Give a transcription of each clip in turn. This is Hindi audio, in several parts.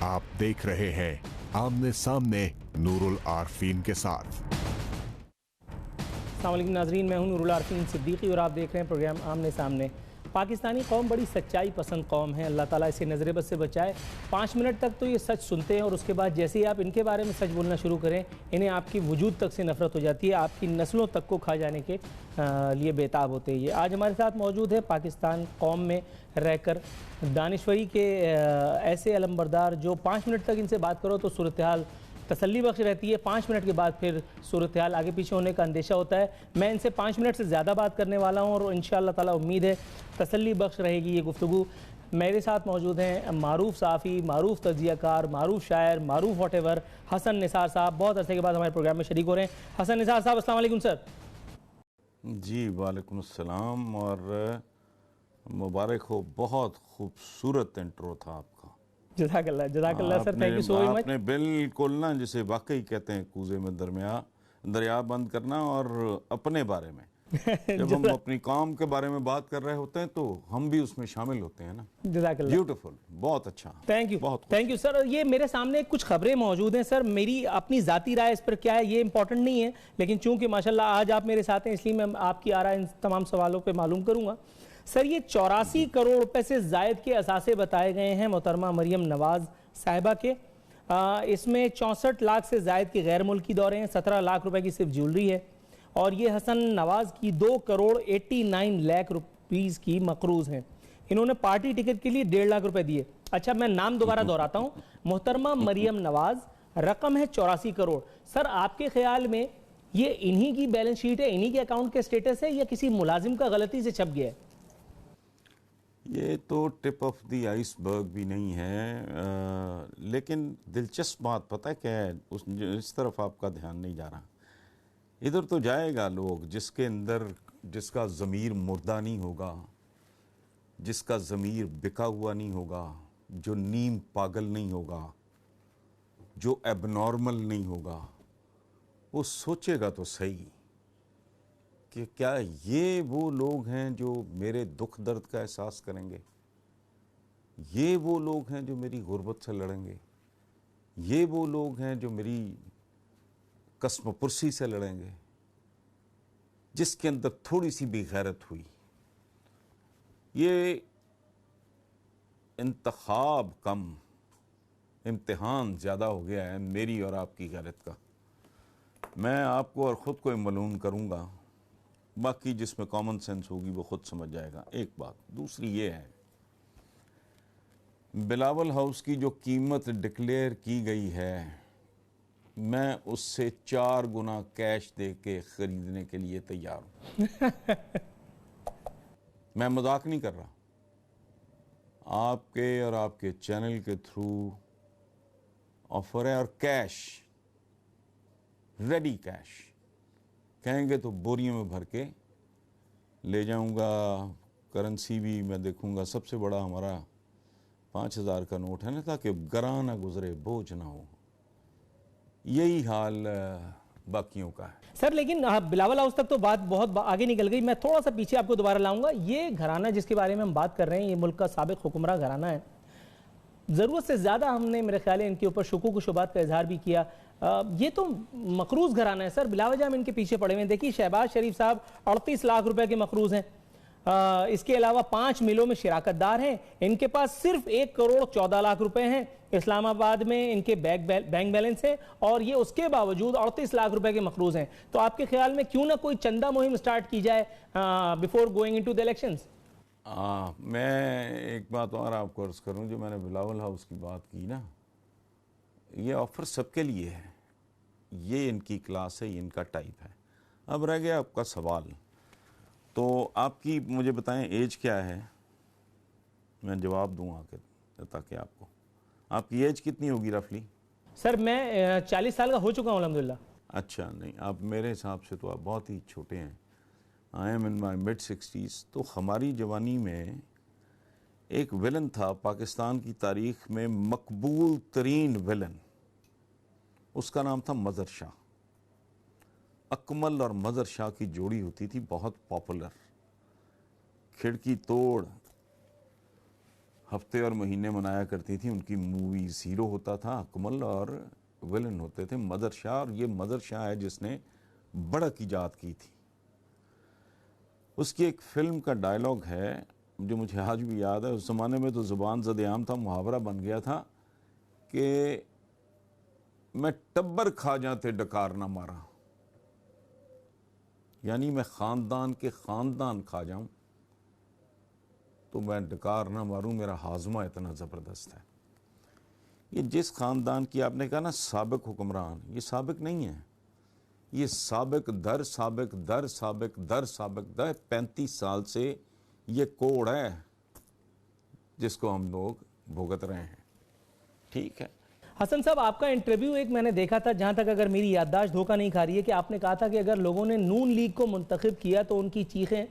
आप देख रहे हैं आमने सामने नूरुल आरफीन के साथ। अस्सलाम वालेकुम नाज़रीन, मैं हूं नूरुल आरफीन सिद्दीकी और आप देख रहे हैं प्रोग्राम आमने सामने। पाकिस्तानी कौम बड़ी सच्चाई पसंद कौम है, अल्लाह ताला इसे नज़र बद से बचाए। 5 मिनट तक तो ये सच सुनते हैं और उसके बाद जैसे ही आप इनके बारे में सच बोलना शुरू करें, इन्हें आपकी वजूद तक से नफ़रत हो जाती है, आपकी नस्लों तक को खा जाने के लिए बेताब होते हैं। ये आज हमारे साथ मौजूद है पाकिस्तान कौम में रहकर दानिश्वरी के ऐसे अलमबरदार जो 5 मिनट तक इनसे बात करो तो सूरत हाल तसल्ली बख्श रहती है, 5 मिनट के बाद फिर सूरत हाल आगे पीछे होने का अंदेशा होता है। मैं इनसे 5 मिनट से ज़्यादा बात करने वाला हूँ और इंशाअल्लाह ताला उम्मीद है तसल्ली बख्श रहेगी ये गुफ्तगू। मेरे साथ मौजूद हैं मारूफ सहाफ़ी, मारूफ तज्ज़ियाकार, मारूफ शायर, मारूफ वॉटेवर हसन निसार साहब। बहुत अरसे के बाद हमारे प्रोग्राम में शरीक हो रहे हैं। हसन निसार साहब, अस्सलाम वालेकुम सर। जी वालेकुम अस्सलाम और मुबारक हो, बहुत खूबसूरत इंट्रो था आपका। जज़ाकल्लाह sir, thank you so much. आपने बिल्कुल ना, जिसे वाकई कहते हैं कूजे में दरिया बंद करना और अपने बारे में जब हम अपनी कौम के बारे में बात कर रहे होते हैं तो हम भी उसमें शामिल होते हैं ना। जज़ाकल्लाह, ब्यूटीफुल, बहुत अच्छा, थैंक यू, बहुत थैंक यू सर। ये मेरे सामने कुछ खबरें मौजूद हैं सर, मेरी अपनी ज़ाती राय इस पर क्या है ये इंपॉर्टेंट नहीं है, लेकिन चूंकि माशाल्लाह आज आप मेरे साथ हैं इसलिए मैं आपकी आरा इन तमाम सवालों पे मालूम करूंगा। सर, ये 84 करोड़ रुपए से जायद के असासे बताए गए हैं मोहतरमा मरियम नवाज साहिबा के। इसमें 64 लाख से जायद के गैर मुल्की दौरे हैं, 17 लाख रुपए की सिर्फ ज्वेलरी है और ये हसन नवाज की 2 करोड़ 89 लाख रुपीस की मकरूज हैं। इन्होंने पार्टी टिकट के लिए 1.5 लाख रुपए दिए। अच्छा, मैं नाम दोबारा दोहराता हूं, मोहतरमा मरियम नवाज, रकम है 84 करोड़। सर, आपके ख्याल में ये इन्हीं की बैलेंस शीट है, इन्हीं के अकाउंट के स्टेटस है या किसी मुलाजिम का गलती से छप गया है? ये तो टिप ऑफ द आइसबर्ग भी नहीं है, लेकिन दिलचस्प बात पता है क्या है, इस तरफ आपका ध्यान नहीं जा रहा। इधर तो जाएगा लोग जिसके अंदर, जिसका ज़मीर मुर्दा नहीं होगा, जिसका ज़मीर बिका हुआ नहीं होगा, जो नीम पागल नहीं होगा, जो एबनॉर्मल नहीं होगा, वो सोचेगा तो सही कि क्या ये वो लोग हैं जो मेरे दुख दर्द का एहसास करेंगे, ये वो लोग हैं जो मेरी गुर्बत से लड़ेंगे, ये वो लोग हैं जो मेरी कस्म पुरसी से लड़ेंगे, जिसके अंदर थोड़ी सी भी गैरत हुई। ये इंतखाब कम, इम्तिहान ज़्यादा हो गया है मेरी और आपकी गैरत का। मैं आपको और ख़ुद को मलूम करूँगा, बाकी जिसमें कॉमन सेंस होगी वो खुद समझ जाएगा। एक बात, दूसरी ये है, बिलावल हाउस की जो कीमत डिक्लेयर की गई है, मैं उससे 4 गुना कैश दे के खरीदने के लिए तैयार हूं। मैं मजाक नहीं कर रहा, आपके और आपके चैनल के थ्रू ऑफर है, और कैश, रेडी कैश, कहेंगे तो बोरियों में भर के ले जाऊंगा। करेंसी भी मैं देखूंगा, सबसे बड़ा हमारा 5000 का नोट है ना, ताकि गरा ना गुजरे, बोझ ना हो। यही हाल बाकियों का है सर। लेकिन बिलावल हाउस तक तो बात बहुत आगे निकल गई, मैं थोड़ा सा पीछे आपको दोबारा लाऊंगा। ये घराना जिसके बारे में हम बात कर रहे हैं, ये मुल्क का साबिक हुक्मरान घराना है। ज़रूरत से ज़्यादा हमने मेरे ख्याल है इनके ऊपर शुकूक व शुबात का इजहार भी किया। ये तो मकरूज घराना है सर, बिलावजह हम इनके पीछे पड़े हुए हैं। देखिए, शहबाज शरीफ साहब 38 लाख रुपए के मकरूज हैं। इसके अलावा 5 मिलों में शिराकतदार हैं। इनके पास सिर्फ 1 करोड़ 14 लाख रुपए हैं। इस्लामाबाद में इनके बैंक बैलेंस है और ये उसके बावजूद 38 लाख रुपए के मकरूज हैं। तो आपके ख्याल में क्यों ना कोई चंदा मुहिम स्टार्ट की जाए before going into the elections? मैं एक बात और आपको अर्ज करूं, जो मैंने बिलावल हाउस की बात की ना, ये ऑफर सबके लिए है, ये इनकी क्लास है, ये इनका टाइप है। अब रह गया आपका सवाल, तो आपकी मुझे बताएं एज क्या है, मैं जवाब दूं आके, ताकि आपकी एज कितनी होगी रफली? सर, मैं 40 साल का हो चुका हूँ अल्हम्दुलिल्लाह। अच्छा, नहीं, आप मेरे हिसाब से तो आप बहुत ही छोटे हैं। I am in my mid 60s। तो हमारी जवानी में एक विलन था पाकिस्तान की तारीख में, मकबूल तरीन विलन, उसका नाम था मज़र शाह। अकमल और मज़र शाह की जोड़ी होती थी, बहुत पॉपुलर, खिड़की तोड़, हफ्ते और महीने मनाया करती थी। उनकी मूवीज़, हीरो होता था अकमल और विलन होते थे मदर शाह, और ये मदर शाह है जिसने बढ़क ईजाद की थी। उसकी एक फिल्म का डायलॉग है जो मुझे आज भी याद है। उस ज़माने में तो ज़ुबान ज़द-ए-आम था, मुहावरा बन गया था कि मैं टब्बर खा जाते डकार ना मारा, यानी मैं ख़ानदान के ख़ानदान खा जाऊं तो मैं डकार ना मारूं, मेरा हाजमा इतना ज़बरदस्त है। ये जिस ख़ानदान की आपने कहा ना साबिक हुक्मरान, ये साबिक नहीं है, ये साबिक दर साबिक दर साबिक दर साबिक दर 35 साल से ये कोड है जिसको हम लोग भुगत रहे हैं। ठीक है। हसन साहब, आपका इंटरव्यू एक मैंने देखा था, जहां तक अगर मेरी याददाश्त धोखा नहीं खा रही है, कि आपने कहा था कि अगर लोगों ने नून लीग को मुंतखब किया तो उनकी चीखें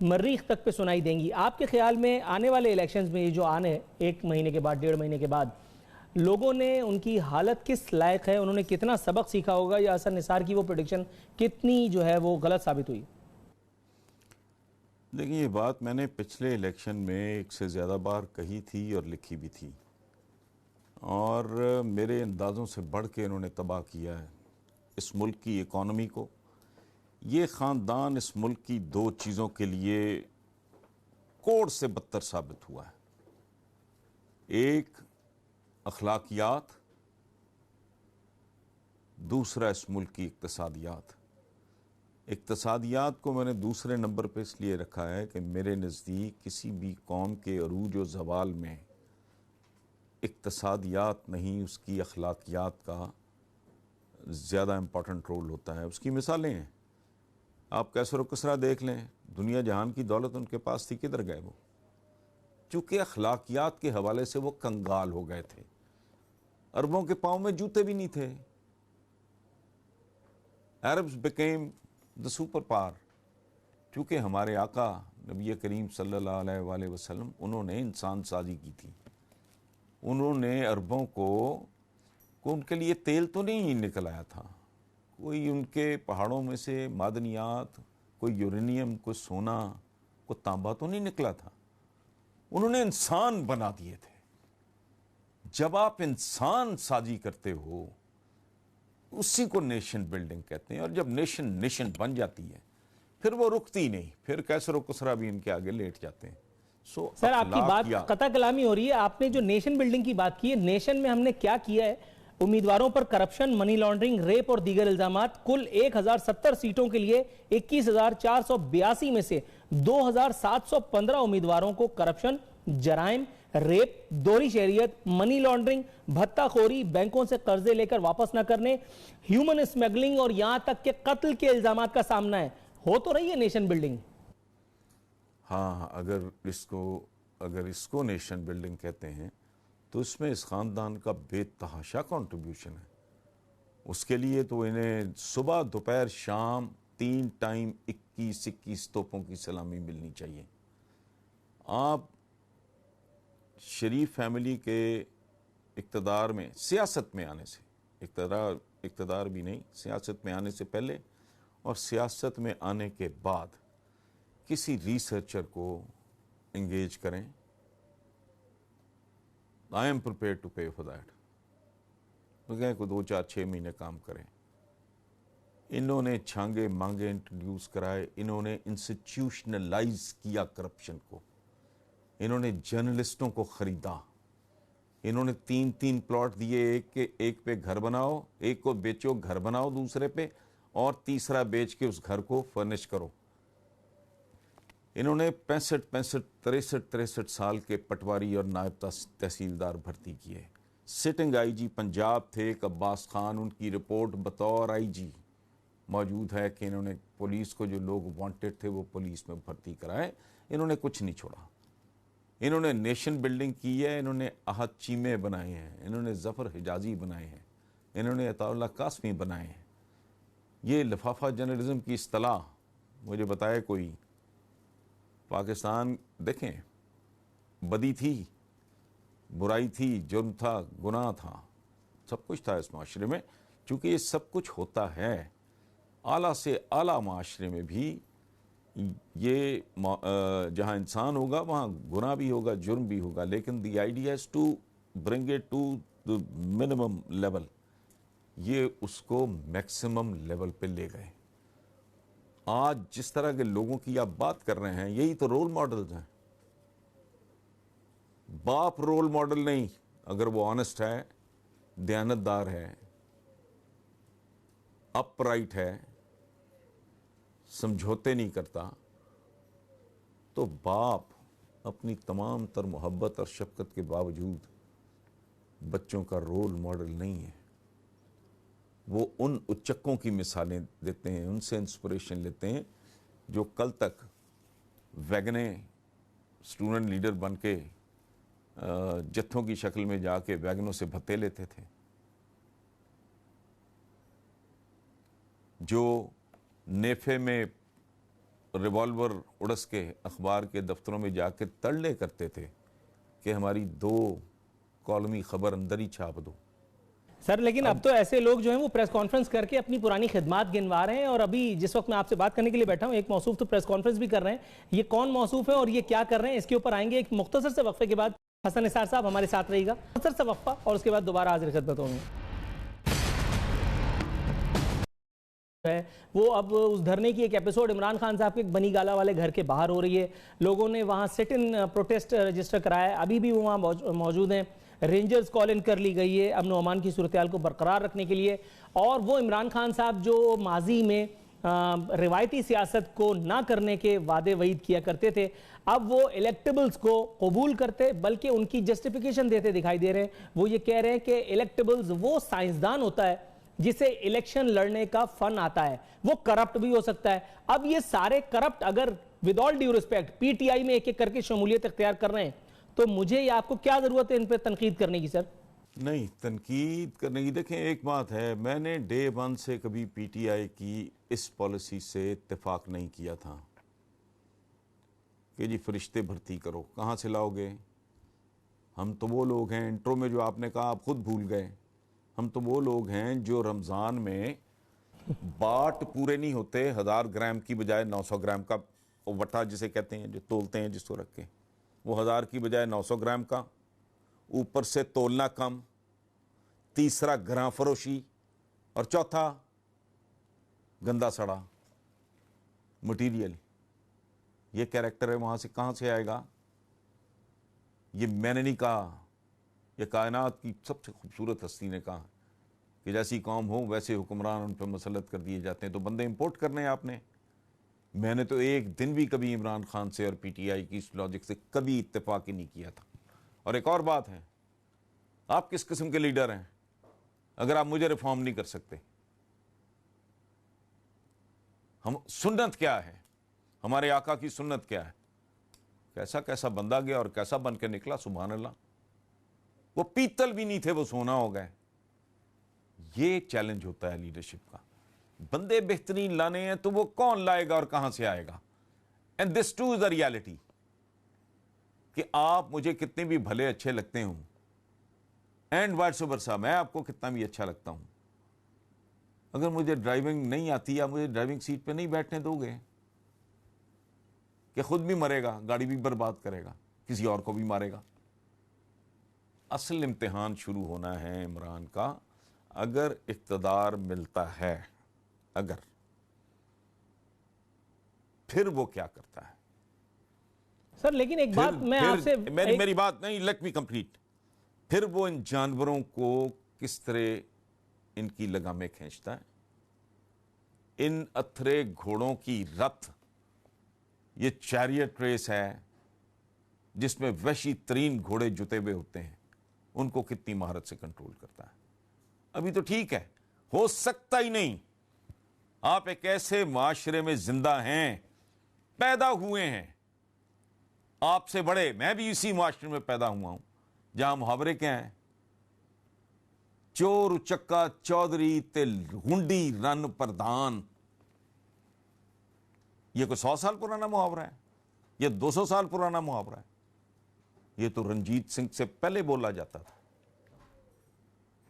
मरीख तक पे सुनाई देंगी। आपके ख्याल में आने वाले इलेक्शंस में, ये जो आने 1 महीने के बाद, 1.5 महीने के बाद, लोगों ने उनकी हालत किस लायक है, उन्होंने कितना सबक सीखा होगा, या हसन निसार की वो प्रेडिक्शन कितनी जो है वो गलत साबित हुई? देखिए, ये बात मैंने पिछले इलेक्शन में एक से ज़्यादा बार कही थी और लिखी भी थी, और मेरे अंदाज़ों से बढ़ के इन्होंने तबाह किया है इस मुल्क की इकॉनमी को। ये ख़ानदान इस मुल्क की 2 चीज़ों के लिए कोड से बदतर साबित हुआ है। एक अखलाकियात, दूसरा इस मुल्क की इक्तसादियात। इक्तसादियात को मैंने दूसरे नंबर पे इसलिए रखा है कि मेरे नज़दीक किसी भी कौम के अरूज व ज़वाल में इक्तसादियात नहीं, उसकी अखलाकियात का ज़्यादा इम्पॉर्टेंट रोल होता है। उसकी मिसालें हैं, आप कैसर कसरा देख लें, दुनिया जहान की दौलत उनके पास थी, किधर गए वो? चूँकि अखलाकियात के हवाले से वो कंगाल हो गए थे। अरबों के पाँव में जूते भी नहीं थे। Arabs became the super power. चूँकि हमारे आका नबी करीम सल्लल्लाहु अलैहि वसल्लम, उन्होंने इंसान साजी की थी। उन्होंने अरबों को उनके लिए तेल तो नहीं निकल आया था, कोई उनके पहाड़ों में से मादनियात, कोई यूरेनियम, कोई सोना, कोई तांबा तो नहीं निकला था। उन्होंने इंसान बना दिए थे। जब आप इंसान साजी करते हो, उसी को नेशन बिल्डिंग कहते हैं। और जब नेशन बन जाती है, फिर वो रुकती नहीं, फिर कैसर व कसरा भी इनके आगे लेट जाते हैं। सर, आपकी बात कता कलामी हो रही है। आपने जो नेशन बिल्डिंग की बात की है, नेशन में हमने क्या किया है? उम्मीदवारों पर करप्शन, मनी लॉन्ड्रिंग, रेप और दीगर इल्जामात। कुल 1070 सीटों के लिए 21,482 में से 2,715 उम्मीदवारों को करप्शन, जराइम, रेप, दोहरी शहरियत, मनी लॉन्ड्रिंग, भत्ताखोरी, बैंकों से कर्जे लेकर वापस न करने, ह्यूमन स्मगलिंग और यहां तक के कत्ल के इल्जामात का सामना है। हो तो रही है नेशन बिल्डिंग। हाँ, अगर इसको नेशन बिल्डिंग कहते हैं तो इसमें इस ख़ानदान का बेतहाशा कंट्रीब्यूशन है। उसके लिए तो इन्हें सुबह दोपहर शाम 3 टाइम 21-21 तोपों की सलामी मिलनी चाहिए। आप शरीफ फैमिली के इक़्तिदार में, सियासत में आने से, इक़्तिदार भी नहीं, सियासत में आने से पहले और सियासत में आने के बाद किसी रिसर्चर को इंगेज करें। आई एम प्रिपेयर टू पे फॉर दैट। तो कहें को 2, 4, 6 महीने काम करें। इन्होंने छांगे मांगे इंट्रोड्यूस कराए, इन्होंने इंस्टीट्यूशनलाइज किया करप्शन को, इन्होंने जर्नलिस्टों को ख़रीदा, इन्होंने 3-3 प्लॉट दिए, एक पे घर बनाओ, एक को बेचो, घर बनाओ दूसरे पे, और तीसरा बेच के उस घर को फर्निश करो। इन्होंने 65-63 साल के पटवारी और नायब तहसीलदार भर्ती किए। सिटिंग आईजी पंजाब थे एक अब्बास खान, उनकी रिपोर्ट बतौर आईजी मौजूद है कि इन्होंने पुलिस को, जो लोग वांटेड थे वो पुलिस में भर्ती कराए। इन्होंने कुछ नहीं छोड़ा। इन्होंने नेशन बिल्डिंग की है, इन्होंने अहद चीमे बनाए हैं, इन्होंने ज़फ़र हिजाजी बनाए हैं, इन्होंने अताउल्लाह कासमी बनाए हैं। ये लिफाफा जर्नलिज्म की इस्तिलाह मुझे बताए कोई, पाकिस्तान देखें, बदी थी, बुराई थी, जुर्म था, गुनाह था, सब कुछ था इस माशरे में। चूँकि ये सब कुछ होता है, आला से आला माशरे में भी ये जहाँ इंसान होगा वहाँ गुनाह भी होगा, जुर्म भी होगा, लेकिन the idea is to bring it to the minimum level. ये उसको मैक्सिमम लेवल पे ले गए। आज जिस तरह के लोगों की आप बात कर रहे हैं, यही तो रोल मॉडल्स हैं। बाप रोल मॉडल नहीं, अगर वो ऑनेस्ट है, दयानतदार है, अपराइट है, समझौते नहीं करता, तो बाप अपनी तमाम तर मोहब्बत और शफकत के बावजूद बच्चों का रोल मॉडल नहीं है। वो उन उच्चकों की मिसालें देते हैं, उनसे इंस्पिरेशन लेते हैं जो कल तक वैगने स्टूडेंट लीडर बन के जत्थों की शक्ल में जाके वैगनों से भत्ते लेते थे, जो नेफे में रिवॉल्वर उड़स के अखबार के दफ्तरों में जाके तड़ले करते थे कि हमारी 2 कॉलमी खबर अंदर ही छाप दो। सर लेकिन अब तो ऐसे लोग जो हैं वो प्रेस कॉन्फ्रेंस करके अपनी पुरानी खिदमात गिनवा रहे हैं, और अभी जिस वक्त मैं आपसे बात करने के लिए बैठा हूं, एक मौसूफ तो प्रेस कॉन्फ्रेंस भी कर रहे हैं। ये कौन मौसूफ है और ये क्या कर रहे हैं, इसके ऊपर आएंगे एक मुख्तसर से वक्फे के बाद। हसन निसार साहब हमारे साथ रहिएगा, मुख्तसर से वक्फा और उसके बाद दोबारा हाजिर खिदमत होंगे। है वो अब उस धरने की एक एपिसोड इमरान खान साहब के बनी गाला वाले घर के बाहर हो रही है। लोगों ने वहां सिट इन प्रोटेस्ट रजिस्टर कराया है, अभी भी वो वहां मौजूद हैं। रेंजर्स कॉल इन कर ली गई है अमन अमान की सूरत हाल को बरकरार रखने के लिए। और वो इमरान खान साहब जो माजी में रिवायती सियासत को ना करने के वादे वईद किया करते थे, अब वो इलेक्टेबल्स को कबूल करते बल्कि उनकी जस्टिफिकेशन देते दिखाई दे रहे हैं। वो ये कह रहे हैं कि इलेक्टेबल्स वो साइंसदान होता है जिसे इलेक्शन लड़ने का फन आता है, वो करप्ट भी हो सकता है। अब ये सारे करप्ट अगर with all due respect PTI में एक एक करके शमूलियत इख्तियार कर रहे हैं, तो मुझे या आपको क्या जरूरत है इन पर तनकीद करने की? सर नहीं, तनकीद करने की, देखें एक बात है, मैंने डे 1 से कभी पीटीआई की इस पॉलिसी से इत्तेफाक नहीं किया था कि जी फरिश्ते भर्ती करो। कहाँ से लाओगे? हम तो वो लोग हैं, इंट्रो में जो आपने कहा आप खुद भूल गए, हम तो वो लोग हैं जो रमज़ान में बाट पूरे नहीं होते 1000 ग्राम की बजाय 900 ग्राम का वटा जिसे कहते हैं, जो तोलते हैं जिसको रख के, वो 1000 की बजाय 900 ग्राम का, ऊपर से तोलना कम, तीसरा घरा फरोशी, और चौथा गंदा सड़ा मटीरियल। ये कैरेक्टर है, वहाँ से कहाँ से आएगा? ये मैंने नहीं कहा, ये कायनात की सबसे खूबसूरत हस्ती ने कहा कि जैसी कौम हो वैसे हुक्मरान उन पर मसलत कर दिए जाते हैं। तो बंदे इंपोर्ट करने हैं आपने। मैंने तो एक दिन भी कभी इमरान खान से और पीटीआई की इस लॉजिक से कभी इत्तेफाक ही नहीं किया था। और एक और बात है, आप किस किस्म के लीडर हैं अगर आप मुझे रिफॉर्म नहीं कर सकते? हम सुन्नत क्या है, हमारे आका की सुन्नत क्या है? कैसा कैसा बंदा गया और कैसा बन के निकला, सुभान अल्लाह। वो पीतल भी नहीं थे, वो सोना हो गए। ये चैलेंज होता है लीडरशिप का। बंदे बेहतरीन लाने हैं तो वो कौन लाएगा और कहां से आएगा? And this two is the reality कि आप मुझे कितने भी भले अच्छे लगते हो, एंड वाइस वर्सा, मैं आपको कितना भी अच्छा लगता हूं, अगर मुझे ड्राइविंग नहीं आती या मुझे ड्राइविंग सीट पे नहीं बैठने दोगे, कि खुद भी मरेगा, गाड़ी भी बर्बाद करेगा, किसी और को भी मारेगा। असल इम्तिहान शुरू होना है इमरान का, अगर इक़्तिदार मिलता है, अगर, फिर वो क्या करता है। सर लेकिन एक बात मैं आपसे, मेरी बात नहीं, लेट मी कंप्लीट। फिर वो इन जानवरों को किस तरह इनकी लगामें खींचता है। इन अथरे घोड़ों की रथ, ये चैरियट रेस है जिसमें वहशी तरीन घोड़े जुते हुए होते हैं, उनको कितनी महारत से कंट्रोल करता है। अभी तो ठीक है, हो सकता ही नहीं। आप एक ऐसे माशरे में जिंदा हैं, पैदा हुए हैं, आपसे बड़े, मैं भी इसी माशरे में पैदा हुआ हूं, जहां मुहावरे क्या हैं? चोर उचक्का चौधरी ते गुंडी रन प्रधान। यह कोई 100 साल पुराना मुहावरा है, यह 200 साल पुराना मुहावरा है। यह तो रंजीत सिंह से पहले बोला जाता था।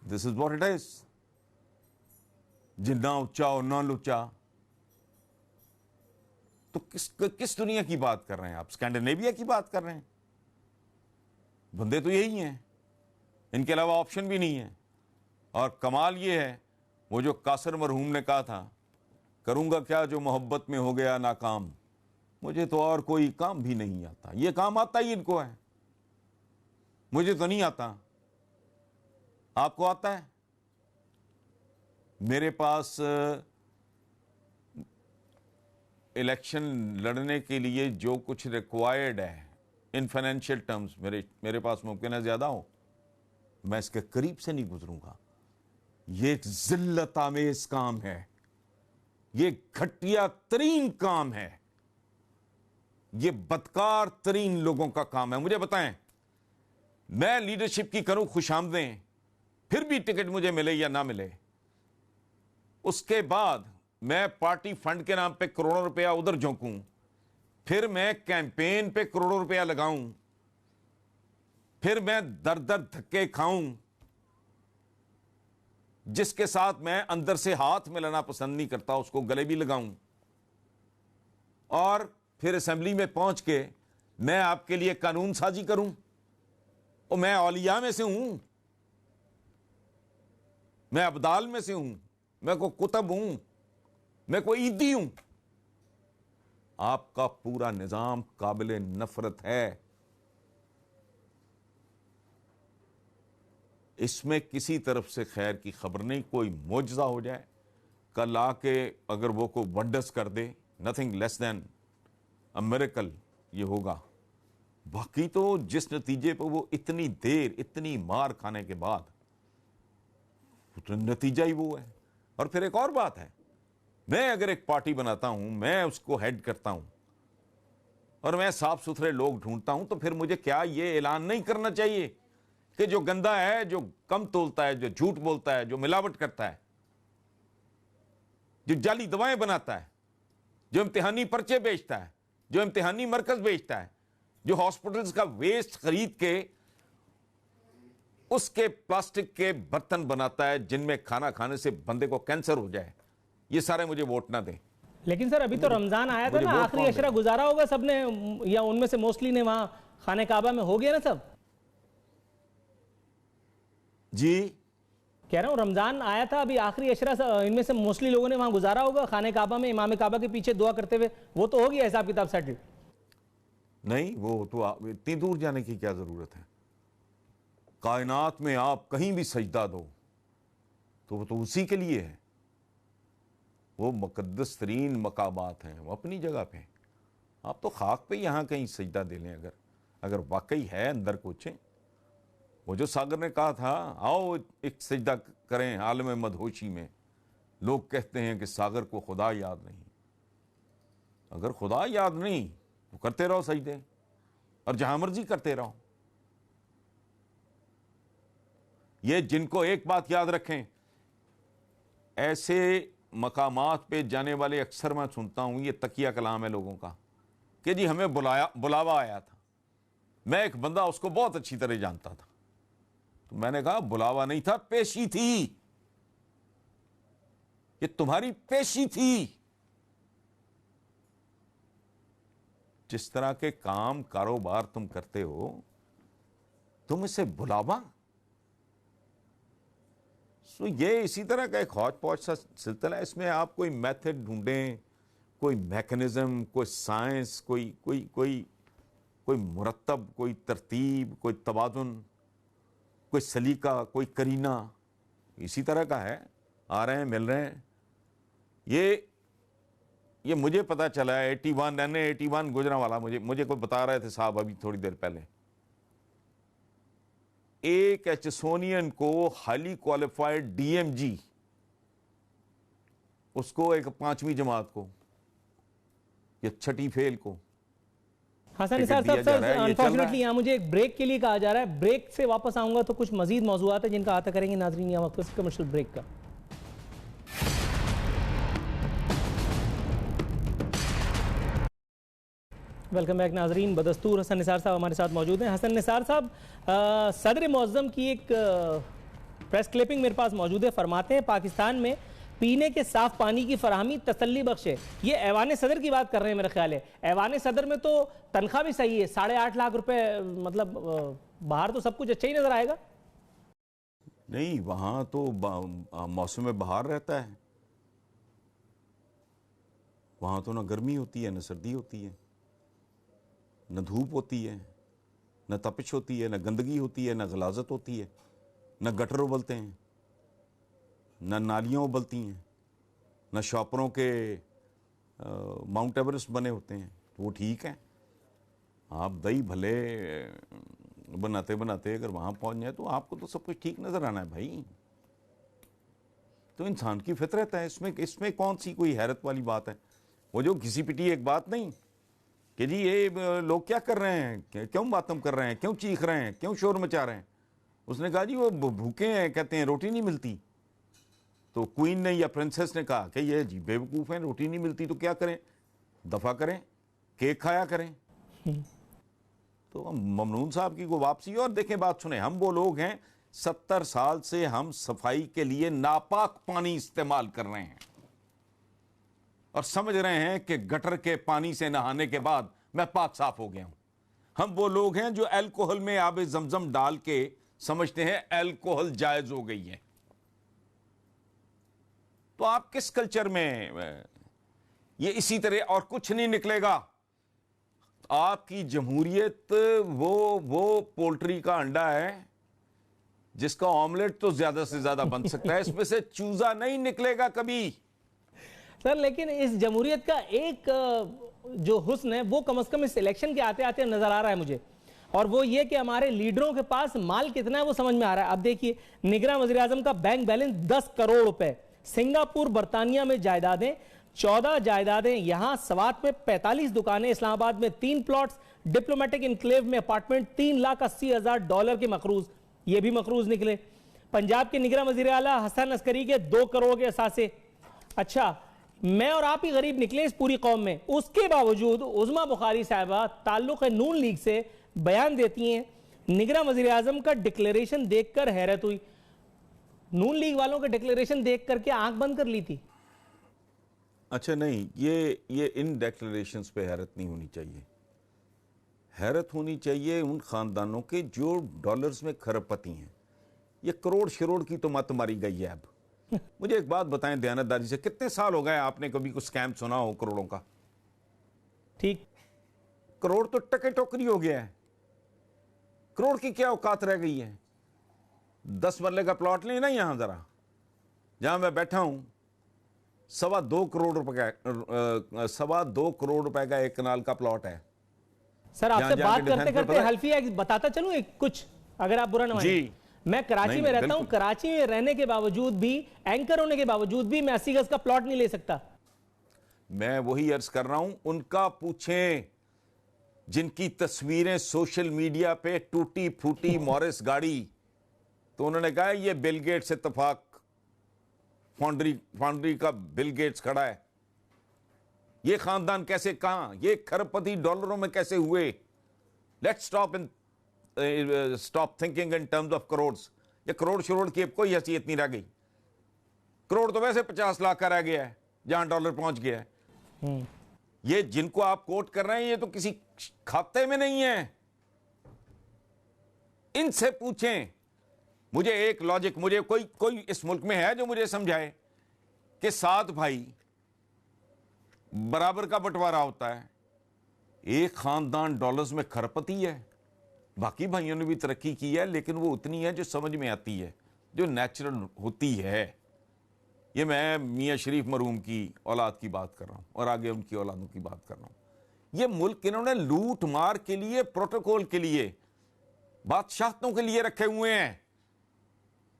This is what it is. जिन्ना उच्चा उन्ना लुच्चा। तो किस दुनिया की बात कर रहे हैं आप? स्कैंडिनेविया की बात कर रहे हैं? बंदे तो यही हैं, इनके अलावा ऑप्शन भी नहीं है। और कमाल ये है, वो जो कासर मरहूम ने कहा था, करूंगा क्या जो मोहब्बत में हो गया नाकाम, मुझे तो और कोई काम भी नहीं आता। ये काम आता ही इनको है, मुझे तो नहीं आता। आपको आता है? मेरे पास इलेक्शन लड़ने के लिए जो कुछ रिक्वायर्ड है इन फाइनेंशियल टर्म्स, मेरे पास मुमकिन है ज्यादा हो, मैं इसके करीब से नहीं गुजरूंगा। ये एक जिल्लत आमेज काम है, ये घटिया तरीन काम है, ये बदकार तरीन लोगों का काम है। मुझे बताएं, मैं लीडरशिप की करूं खुशामदें, फिर भी टिकट मुझे मिले या ना मिले, उसके बाद मैं पार्टी फंड के नाम पे करोड़ों रुपया उधर झोंकूं, फिर मैं कैंपेन पे करोड़ों रुपया लगाऊं, फिर मैं दर दर धक्के खाऊं, जिसके साथ मैं अंदर से हाथ मिलाना पसंद नहीं करता उसको गले भी लगाऊं, और फिर असेंबली में पहुंच के मैं आपके लिए कानून साजी करूं। और मैं औलिया में से हूं, मैं अब्दाल में से हूं, मैं कोई कुतब हूं, मैं कोई ईदी हूं? आपका पूरा निजाम काबिल नफरत है। इसमें किसी तरफ से खैर की खबर नहीं। कोई मोजज़ा हो जाए, कल आके अगर वो को वंडर्स कर दे, nothing less than a miracle ये होगा। बाकी तो जिस नतीजे पर वो इतनी देर इतनी मार खाने के बाद, तो नतीजा ही वो है। और फिर एक और बात है, मैं अगर एक पार्टी बनाता हूं, मैं उसको हेड करता हूं और मैं साफ सुथरे लोग ढूंढता हूं, तो फिर मुझे क्या ये ऐलान नहीं करना चाहिए कि जो गंदा है, जो कम तोलता है, जो झूठ बोलता है, जो मिलावट करता है, जो जाली दवाएं बनाता है, जो इम्तिहानी पर्चे बेचता है, जो इम्तिहानी मरकज बेचता है, जो हॉस्पिटल्स का वेस्ट खरीद के उसके प्लास्टिक के बर्तन बनाता है जिनमें खाना खाने से बंदे को कैंसर हो जाए, ये सारे मुझे वोट ना दें। लेकिन सर अभी तो रमजान आया था ना, आखिरी अशरा गुजारा होगा सबने, या उनमें से मोस्टली ने वहां खाने काबा में हो गया ना सब? जी कह रहा हूं रमजान आया था, अभी आखिरी अशरा इनमें से मोस्टली लोगों ने वहां गुजारा होगा खाने काबा में, इमाम काबा के पीछे दुआ करते हुए। वो तो हो गया हिसाब किताब सेटल? नहीं, वो तो इतनी दूर जाने की क्या जरूरत है? कायनात में आप कहीं भी सजदा दो तो वो तो उसी के लिए है। वो मुकद्दस तरीन मकामात हैं, वो अपनी जगह पे। आप तो खाक पे यहां कहीं सजदा दे लें, अगर वाकई है अंदर कुछ। वो जो सागर ने कहा था, आओ एक सजदा करें आलम मदहोशी में, लोग कहते हैं कि सागर को खुदा याद नहीं। अगर खुदा याद नहीं तो करते रहो सजदे, और जहां मर्जी करते रहो। ये जिनको एक बात याद रखें, ऐसे मकामात पे जाने वाले अक्सर मैं सुनता हूं, ये तकिया कलाम है लोगों का कि जी हमें बुलावा आया था। मैं एक बंदा उसको बहुत अच्छी तरह जानता था, तो मैंने कहा बुलावा नहीं था, पेशी थी, ये तुम्हारी पेशी थी। जिस तरह के काम कारोबार तुम करते हो, तुम इसे बुलावा? सो ये इसी तरह का एक हौच पौच सा सिलसिला है। इसमें आप कोई मेथड ढूंढें, कोई मैकेनिज्म, कोई साइंस, कोई मुरत्तब, कोई तरतीब, कोई तवाज़ुन, कोई सलीका, कोई करीना, इसी तरह का है। आ रहे हैं, मिल रहे हैं। ये मुझे पता चला है 81 गुजरांवाला, मुझे कोई बता रहे थे साहब अभी थोड़ी देर पहले, एक एचसोनियन को हाईली क्वालिफाइड डीएमजी, उसको एक 5वीं जमात को या 6ठी फेल को हसन निसार साहब, अनफॉर्चुनेटली यहाँ मुझे एक ब्रेक के लिए कहा जा रहा है। ब्रेक से वापस आऊंगा तो कुछ मजीद मौजूआत है जिनका आता करेंगे नाजरीन। यहाँ वक्त कमर्शियल ब्रेक का। वेलकम बैक नाजरीन। बदस्तूर हसन निसार साहब हमारे साथ मौजूद हैं। हसन निसार साहब, सदर मुअज़्ज़म की एक प्रेस क्लिपिंग मेरे पास मौजूद है। फरमाते हैं पाकिस्तान में पीने के साफ पानी की फराहमी तसल्ली बख्श है। ये ऐवान सदर की बात कर रहे हैं मेरा ख्याल है। ऐवान सदर में तो तनख्वाह भी सही है, 8.5 लाख रुपए, मतलब बाहर तो सब कुछ अच्छा ही नजर आएगा। नहीं, वहाँ तो मौसम में बहार रहता है। वहाँ तो ना गर्मी होती है, न सर्दी होती है, न धूप होती है, न तपिश होती है, न गंदगी होती है, न गलाजत होती है, न गटर उबलते हैं, न नालियाँ उबलती हैं, न शॉपरों के माउंट एवरेस्ट बने होते हैं। तो वो ठीक है। आप दही भले बनाते बनाते अगर वहाँ पहुँच जाए तो आपको तो सब कुछ ठीक नज़र आना है भाई। तो इंसान की फितरत है, इसमें कौन सी कोई हैरत वाली बात है। वो जो घिसी पिटी एक बात नहीं कि जी ये लोग क्या कर रहे हैं, क्यों मातम कर रहे हैं, क्यों चीख रहे हैं, क्यों शोर मचा रहे हैं। उसने कहा जी वो भूखे हैं, कहते हैं रोटी नहीं मिलती। तो क्वीन ने या प्रिंसेस ने कहा कि ये जी बेवकूफ़ हैं, रोटी नहीं मिलती तो क्या करें, दफ़ा करें, केक खाया करें। तो ममनून साहब की को वापसी। और देखें, बात सुने, हम वो लोग हैं 70 साल से हम सफाई के लिए नापाक पानी इस्तेमाल कर रहे हैं और समझ रहे हैं कि गटर के पानी से नहाने के बाद मैं पाक साफ हो गया हूं। हम वो लोग हैं जो अल्कोहल में आबे जमजम डाल के समझते हैं अल्कोहल जायज हो गई है। तो आप किस कल्चर में, ये इसी तरह और कुछ नहीं निकलेगा। आपकी जमहूरियत वो पोल्ट्री का अंडा है जिसका ऑमलेट तो ज्यादा से ज्यादा बन सकता है, इसमें से चूजा नहीं निकलेगा कभी। सर लेकिन इस जमहूरियत का एक जो हुस्न है वो कम से कम इस इलेक्शन के आते आते नजर आ रहा है मुझे, और वो ये कि हमारे लीडरों के पास माल कितना है वो समझ में आ रहा है। अब देखिए, निगरान वजीर आजम का बैंक बैलेंस 10 करोड़ रुपए, सिंगापुर बर्तानिया में जायदादें 14 जायदादें, यहां सवात में 45 दुकानें, इस्लामाबाद में 3 प्लॉट्स, डिप्लोमेटिक इनक्लेव में अपार्टमेंट, $3,80,000 के मकरूज, ये भी मकरूज निकले। पंजाब के निगरान वजीर आला हसन अस्करी के 2 करोड़ के असासे। अच्छा, मैं और आप ही गरीब निकले इस पूरी कौम में, उसके बावजूद उज़मा बुखारी साहिबा ताल्लुक नून लीग से बयान देती हैं। निगरान वजीर आजम का डिक्लेरेशन देखकर हैरत हुई। नून लीग वालों का डिक्लेरेशन देख करके आंख बंद कर ली थी। अच्छा नहीं, ये इन डिक्लेरेशंस पे हैरत नहीं होनी चाहिए। हैरत होनी चाहिए उन खानदानों के जो डॉलर्स में खरबपति हैं। ये करोड़ शरोड़ की तो मत मारी गई है। अब मुझे एक बात बताएं दयानतदारी से, कितने साल हो गए आपने कभी कुछ स्कैम सुना हो करोड़ों का? ठीक, करोड़ तो टके टोकरी हो गया है। करोड़ की क्या औकात रह गई है? 10 मरले का प्लॉट लेना यहां जरा, जहां मैं बैठा हूं, 2.25 करोड़ रुपए का 2.25 करोड़ रुपए का 1 कनाल का प्लॉट है। सर आपसे बात करते करते हल्फिया बताता चलूं एक कुछ, अगर आप बुरा न माने। मैं कराची में रहता हूं, कराची में रहने के बावजूद भी, एंकर होने के बावजूद भी मैं 80 गज का प्लॉट नहीं ले सकता। मैं वही अर्ज कर रहा हूं, उनका पूछें जिनकी तस्वीरें सोशल मीडिया पे टूटी फूटी मॉरिस गाड़ी, तो उन्होंने कहा ये बिल गेट्स इत्तेफाक, फाउंड्री का बिल गेट्स खड़ा है। ये खानदान कैसे, कहां, ये खरबपति डॉलरों में कैसे हुए? Let's stop thinking in terms of crores. ये करोड़ शरोड़ की अब कोई हैसियत नहीं रह गई। करोड़ तो वैसे 50 लाख का रह गया है जहां डॉलर पहुंच गया है। ये जिनको आप कोट कर रहे हैं ये तो किसी खाते में नहीं है। इनसे पूछें। मुझे एक लॉजिक, मुझे कोई इस मुल्क में है जो मुझे समझाए कि 7 भाई बराबर का बंटवारा होता है, एक खानदान डॉलर्स में खरबपति है, बाकी भाइयों ने भी तरक्की की है, लेकिन वो उतनी है जो समझ में आती है, जो नेचुरल होती है। ये मैं मियाँ शरीफ मरहूम की औलाद की बात कर रहा हूं और आगे उनकी औलादों की बात कर रहा हूं। ये मुल्क इन्होंने लूट मार के लिए, प्रोटोकॉल के लिए, बादशाहतों के लिए रखे हुए हैं।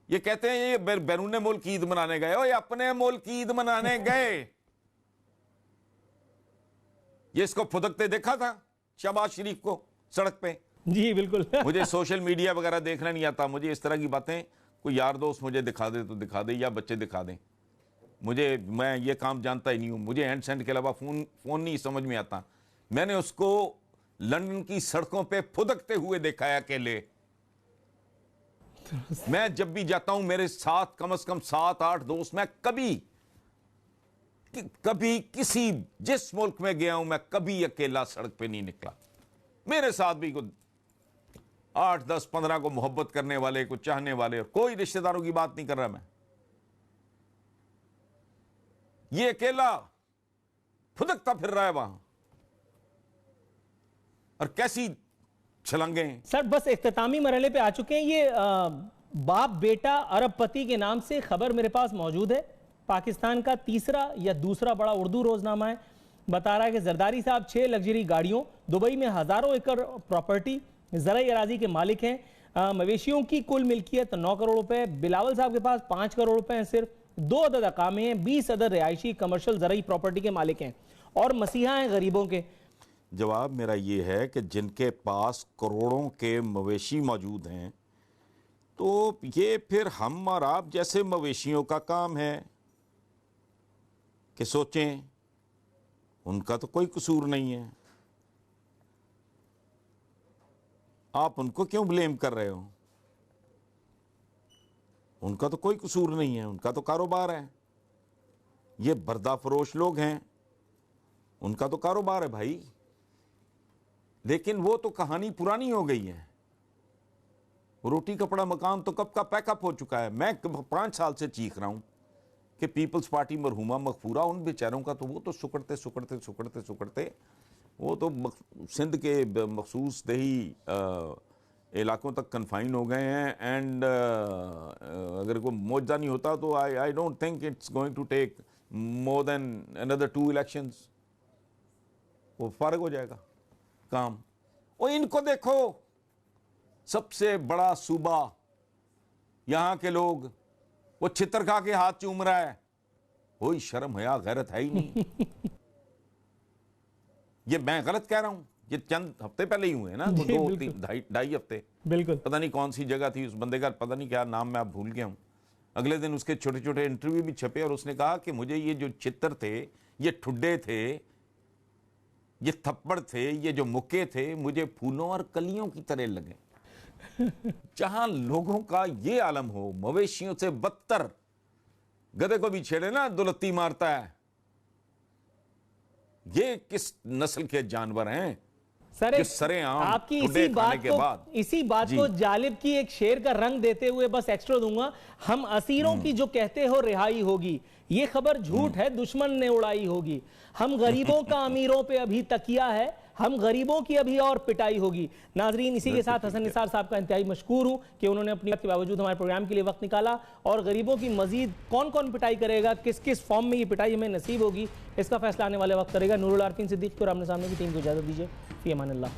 ये कहते हैं ये बैरून मुल्क ईद मनाने गए हो, ये अपने मुल्क ईद मनाने गए। ये इसको फुदकते देखा था शहबाज शरीफ को सड़क पे? जी बिल्कुल। मुझे सोशल मीडिया वगैरह देखना नहीं आता। मुझे इस तरह की बातें कोई यार दोस्त मुझे दिखा दे तो दिखा दे, या बच्चे दिखा दें। मैं ये काम जानता ही नहीं हूं। मुझे हैंड सेंड के अलावा फोन नहीं समझ में आता। मैंने उसको लंदन की सड़कों पे फुदकते हुए देखा है अकेले। मैं जब भी जाता हूं मेरे साथ कम से कम 7-8 दोस्त। मैं कभी कभी किसी जिस मुल्क में गया हूं मैं कभी अकेला सड़क पे नहीं निकला। मेरे साथ भी कुछ 8, 10, 15 को मोहब्बत करने वाले, कुछ चाहने वाले, और कोई रिश्तेदारों की बात नहीं कर रहा मैं। ये अकेला फुदकता फिर रहा है वहां, और कैसी छलांगें। सर बस इख्तितामी मरहले पे आ चुके हैं। ये बाप बेटा अरबपति के नाम से खबर मेरे पास मौजूद है। पाकिस्तान का तीसरा या दूसरा बड़ा उर्दू रोजनामा है, बता रहा है कि जरदारी साहब 6 लग्जरी गाड़ियों, दुबई में हजारों एकड़ प्रॉपर्टी, ज़राई अराजी के मालिक हैं। मवेशियों की कुल मिल्कियत 9 करोड़ रुपए। बिलावल साहब के पास 5 करोड़ रुपए हैं। सिर्फ 2 अदद अकामे हैं, 20 अदद रिहायशी कमर्शियल ज़राई प्रॉपर्टी के मालिक हैं, और मसीहा हैं गरीबों के। जवाब मेरा ये है कि जिनके पास करोड़ों के मवेशी मौजूद हैं, तो ये फिर हम और आप जैसे मवेशियों का काम है कि सोचें। उनका तो कोई कसूर नहीं है, आप उनको क्यों ब्लेम कर रहे हो? उनका तो कोई कसूर नहीं है, उनका तो कारोबार है। ये बर्दाफरोश लोग हैं, उनका तो कारोबार है भाई। लेकिन वो तो कहानी पुरानी हो गई है। रोटी कपड़ा मकान तो कब का पैकअप हो चुका है। मैं 5 साल से चीख रहा हूं कि पीपल्स पार्टी मरहुमा मगफूरा, उन बेचारों का तो वो तो सुकड़ते सुकड़ते सुकड़ते सुकड़ते वो तो सिंध के मखसूस दही इलाकों तक कन्फाइन हो गए हैं। एंड अगर कोई मुआवजा नहीं होता तो I don't think it's going to take more than another 2 elections, वो फारिग हो जाएगा काम। और इनको देखो, सबसे बड़ा सूबा, यहां के लोग, वो छितर खा के हाथ चूम रहा है। कोई शर्म हया गैरत है ही नहीं। ये मैं गलत कह रहा हूं? ये चंद हफ्ते पहले ही हुए ना, 2, 3, ढाई हफ्ते। बिल्कुल। पता नहीं कौन सी जगह थी, उस बंदे का पता नहीं क्या नाम, मैं आप भूल गया हूं। अगले दिन उसके छोटे छोटे इंटरव्यू भी छपे, और उसने कहा कि मुझे ये जो चित्र थे, ये ठुड्डे थे, ये थप्पड़ थे, ये जो मुक्के थे, मुझे फूलों और कलियों की तरह लगे। जहां लोगों का ये आलम हो, मवेशियों से बदतर, गधे को भी छेड़े ना दुलत्ती मारता है। ये किस नस्ल के जानवर हैं? सर जो सरेआम आपकी ठुड्डे खाने के बाद। इसी बात को जालिब की एक शेर का रंग देते हुए बस एक्स्ट्रा दूंगा। हम असीरों की जो कहते हो रिहाई होगी, ये खबर झूठ है, दुश्मन ने उड़ाई होगी। हम गरीबों का अमीरों पे अभी तकिया है, हम गरीबों की अभी और पिटाई होगी। नाजरीन, इसी के साथ हसन निसार साहब का इंतहाई मशकूर हूं कि उन्होंने अपनी वक्त के बावजूद हमारे प्रोग्राम के लिए वक्त निकाला, और गरीबों की मजीद कौन कौन पिटाई करेगा, किस किस फॉर्म में ये पिटाई हमें नसीब होगी, इसका फैसला आने वाले वक्त करेगा। नूरुल आरफीन सिद्दीकी और आमने सामने की टीम को इजाजत दीजिए। फी अमान अल्लाह।